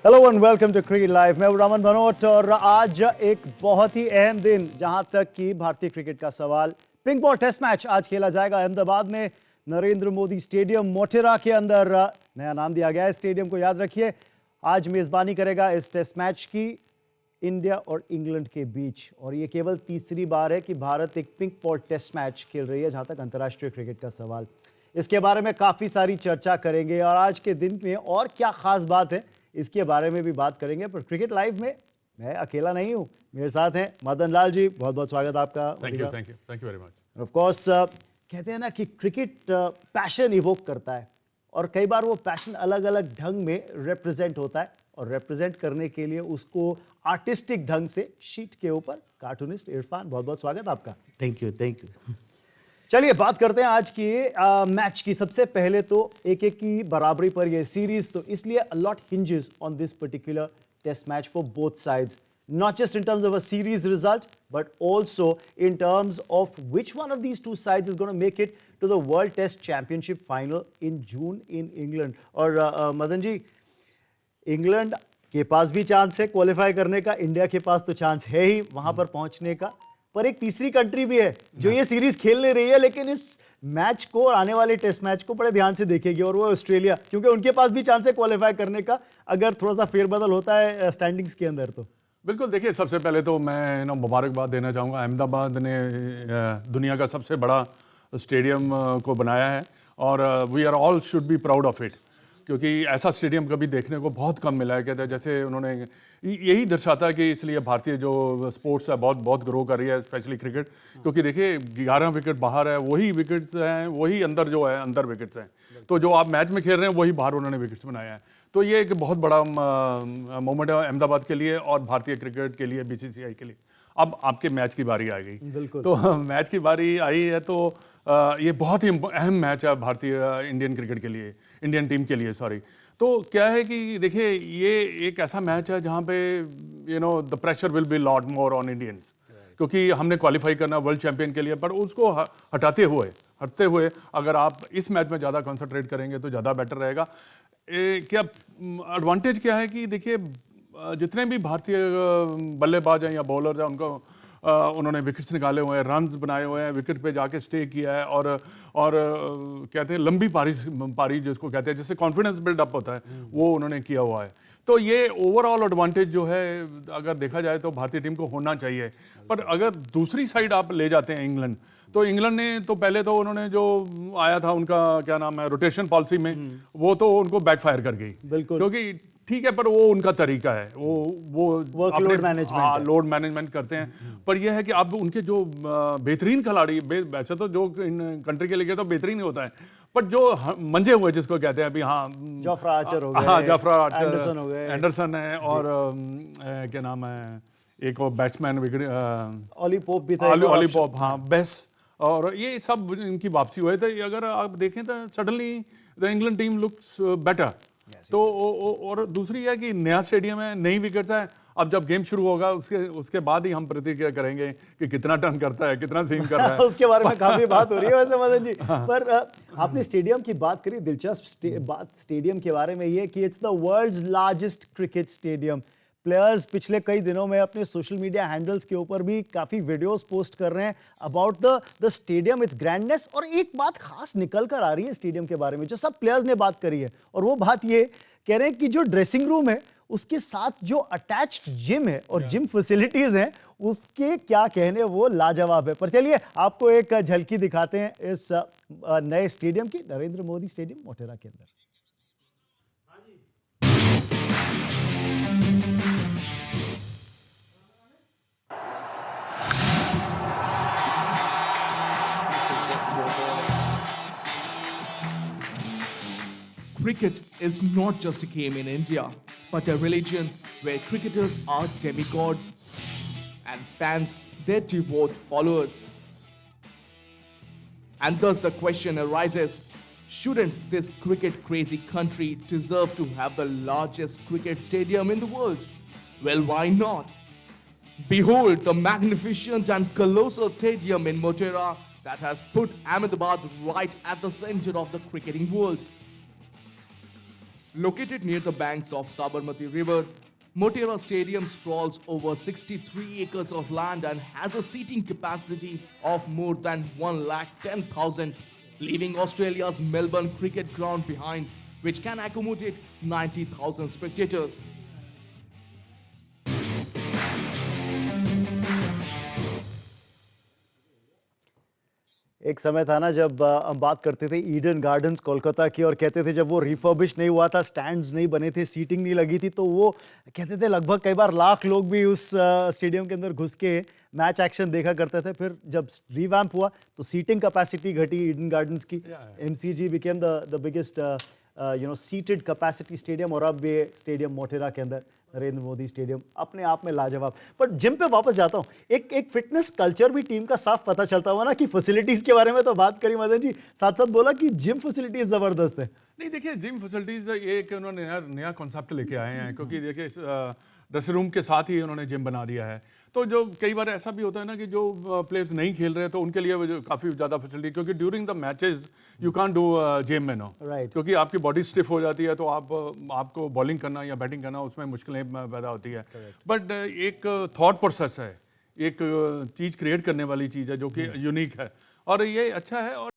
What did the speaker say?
Hello and welcome to cricket live. मैं रमन भनोट और आज एक बहुत ही अहम दिन जहां तक कि भारतीय क्रिकेट का सवाल, पिंक बॉल टेस्ट मैच आज खेला जाएगा अहमदाबाद में नरेंद्र मोदी स्टेडियम मोटेरा के अंदर। नया नाम दिया गया है स्टेडियम को, याद रखिए। आज मेजबानी करेगा इस टेस्ट मैच की इंडिया और इंग्लैंड के बीच, और ये केवल तीसरी बार है कि भारत एक पिंक बॉल टेस्ट मैच खेल रही है जहां तक अंतर्राष्ट्रीय क्रिकेट का सवाल। इसके बारे में काफी सारी चर्चा करेंगे और आज के दिन में और क्या खास बात है इसके बारे में भी बात करेंगे। पर क्रिकेट लाइव में मैं अकेला नहीं हूं, मेरे साथ हैं मदन लाल जी। बहुत बहुत स्वागत आपका। Thank you very much. Of course कहते हैं ना कि क्रिकेट पैशन इवोक करता है और कई बार वो पैशन अलग अलग ढंग में रिप्रेजेंट होता है, और रिप्रेजेंट करने के लिए उसको आर्टिस्टिक ढंग से शीट के ऊपर कार्टूनिस्ट इरफान, बहुत बहुत स्वागत आपका। Thank you. चलिए बात करते हैं आज की मैच की। सबसे पहले तो एक की बराबरी पर ये सीरीज, तो इसलिए a lot hinges on this particular test match for both sides, not just in terms of a series result but also in terms of which one of these two sides is going to make it to the World Test Championship final in June in England. और Madan ji, England के पास भी chance है qualify करने का, India के पास तो chance है ही वहां पर पहुंचने का, पर एक तीसरी कंट्री भी है जो ये सीरीज खेल ले रही है लेकिन इस मैच को और आने वाले टेस्ट मैच को बड़े ध्यान से देखेगी, और वो ऑस्ट्रेलिया, क्योंकि उनके पास भी चांस है क्वालिफाई करने का अगर थोड़ा सा फेरबदल होता है स्टैंडिंग्स के अंदर। तो बिल्कुल, देखिए, सबसे पहले तो मैं मुबारकबाद देना चाहूँगा। अहमदाबाद ने दुनिया का सबसे बड़ा स्टेडियम को बनाया है और we are all should be proud of it, क्योंकि ऐसा स्टेडियम कभी देखने को बहुत कम मिला है। कहते हैं जैसे उन्होंने यही दर्शाता है कि इसलिए भारतीय जो स्पोर्ट्स है बहुत ग्रो कर रही है, स्पेशली क्रिकेट। क्योंकि देखिए 11 विकेट बाहर है, वही विकेट्स हैं, वही अंदर जो है अंदर विकेट्स हैं, तो जो आप मैच में खेल रहे हैं वही बाहर उन्होंने विकेट्स बनाया है। तो ये एक बहुत बड़ा मोमेंट है अहमदाबाद के लिए और भारतीय क्रिकेट के लिए, बीसीसीआई के लिए। अब आपके मैच की बारी आ गई, तो मैच की बारी आई है, तो ये बहुत ही अहम मैच है भारतीय इंडियन क्रिकेट के लिए, इंडियन टीम के लिए, सॉरी। तो क्या है कि देखिए ये एक ऐसा मैच है जहाँ पे the pressure will be lot more on Indians, क्योंकि हमने क्वालिफाई करना वर्ल्ड चैंपियन के लिए, पर उसको हटते हुए अगर आप इस मैच में ज़्यादा कंसंट्रेट करेंगे तो ज़्यादा बेटर रहेगा। क्या एडवांटेज क्या है कि देखिए जितने भी भारतीय बल्लेबाज हैं या बॉलर्स हैं उनको उन्होंने विकेट्स निकाले हुए हैं, रन्स बनाए हुए हैं, विकेट पे जाके स्टे किया है, और कहते हैं लंबी पारी जिसको कहते हैं, जिससे कॉन्फिडेंस बिल्डअप होता है, वो उन्होंने किया हुआ है। तो ये ओवरऑल एडवांटेज जो है अगर देखा जाए तो भारतीय टीम को होना चाहिए। पर अगर दूसरी साइड आप ले जाते हैं इंग्लैंड, तो इंग्लैंड ने तो पहले तो उन्होंने जो आया था उनका क्या नाम है रोटेशन पॉलिसी में, वो तो उनको बैकफायर कर गई, बिल्कुल, क्योंकि ठीक है पर वो उनका तरीका है, वो लोड मैनेजमेंट, लोड मैनेजमेंट करते हैं। पर यह है कि अब उनके जो बेहतरीन खिलाड़ी, वैसे तो जो इन कंट्री के लिए तो बेहतरीन ही होता है, पर जो मंजे हुए जिसको कहते हैं अभी, हाँ, जोफ्रा आर्चर हो गए, हाँ, जोफ्रा आर्चर, एंडरसन हो गए, एंडरसन है, और क्या नाम है एक और बैट्समैन विकेट, ऑली पोप भी था, ऑली पोप, हाँ, बेस, और ये सब इनकी वापसी हुए थे। अगर आप देखें तो suddenly the England team looks better. तो और दूसरी है कि नया स्टेडियम है, नई विकेट्स है। अब जब गेम शुरू होगा उसके बाद ही हम प्रतिक्रिया करेंगे कि कितना टर्न करता है, कितना सीम कर रहा है। उसके बारे में काफी बात हो रही है वैसे मदन जी। पर आपने स्टेडियम की बात करी, दिलचस्प बात स्टेडियम के बारे में ये कि it's the world's largest cricket stadium. Players पिछले कई दिनों में अपने सोशल मीडिया हैंडल्स के ऊपर भी काफ़ी वीडियोस पोस्ट कर रहे हैं about the stadium, it's grandness. और एक बात खास निकल कर आ रही है स्टेडियम के बारे में जो सब प्लेयर्स ने बात करी है, और वो बात ये कह रहे हैं कि जो ड्रेसिंग रूम है उसके साथ जो अटैच्ड जिम है और जिम फैसिलिटीज हैं उसके क्या कहने, वो लाजवाब है। पर चलिए आपको एक झलकी दिखाते हैं इस नए स्टेडियम की, नरेंद्र मोदी स्टेडियम मोटेरा के अंदर। Cricket is not just a game in India, but a religion where cricketers are demigods and fans their devout followers. And thus the question arises, shouldn't this cricket-crazy country deserve to have the largest cricket stadium in the world? Well, why not? Behold the magnificent and colossal stadium in Motera that has put Ahmedabad right at the center of the cricketing world. Located near the banks of Sabarmati River, Motera Stadium sprawls over 63 acres of land and has a seating capacity of more than 110,000, leaving Australia's Melbourne Cricket Ground behind, which can accommodate 90,000 spectators. एक समय था ना जब हम बात करते थे Eden gardens Kolkata की और कहते थे जब वो रिफर्बिश नहीं हुआ था, स्टैंड्स नहीं बने थे, सीटिंग नहीं लगी थी, तो वो कहते थे लगभग कई बार लाख लोग भी उस स्टेडियम के अंदर घुस के मैच एक्शन देखा करते थे। फिर जब रिवैम्प हुआ तो सीटिंग कैपेसिटी घटी ईडन गार्डन्स की, MCG became the biggest seated capacity stadium, और अब ये स्टेडियम मोटेरा के अंदर नरेंद्र मोदी स्टेडियम अपने आप में लाजवाब। पर जिम पे वापस जाता हूँ, एक फिटनेस कल्चर भी टीम का साफ पता चलता हुआ ना कि फैसिलिटीज के बारे में तो बात करी मदन जी, साथ साथ बोला कि जिम फैसिलिटीज जबरदस्त है। नहीं देखिए, जिम फैसिलिटीज़ एक उन्होंने नया कॉन्सेप्ट लेके आए हैं, क्योंकि देखिए ड्रेसिंग रूम के साथ ही उन्होंने जिम बना दिया है। तो जो कई बार ऐसा भी होता है ना कि जो प्लेयर्स नहीं खेल रहे तो उनके लिए काफ़ी ज़्यादा फैसिलिटी, क्योंकि during the matches you can't do gym में नो, Right. क्योंकि आपकी बॉडी स्टिफ हो जाती है, तो आपको बॉलिंग करना या बैटिंग करना उसमें मुश्किलें पैदा होती है। बट एक थॉट प्रोसेस है, एक चीज़ क्रिएट करने वाली चीज़ है जो कि यूनिक है, और ये अच्छा है। और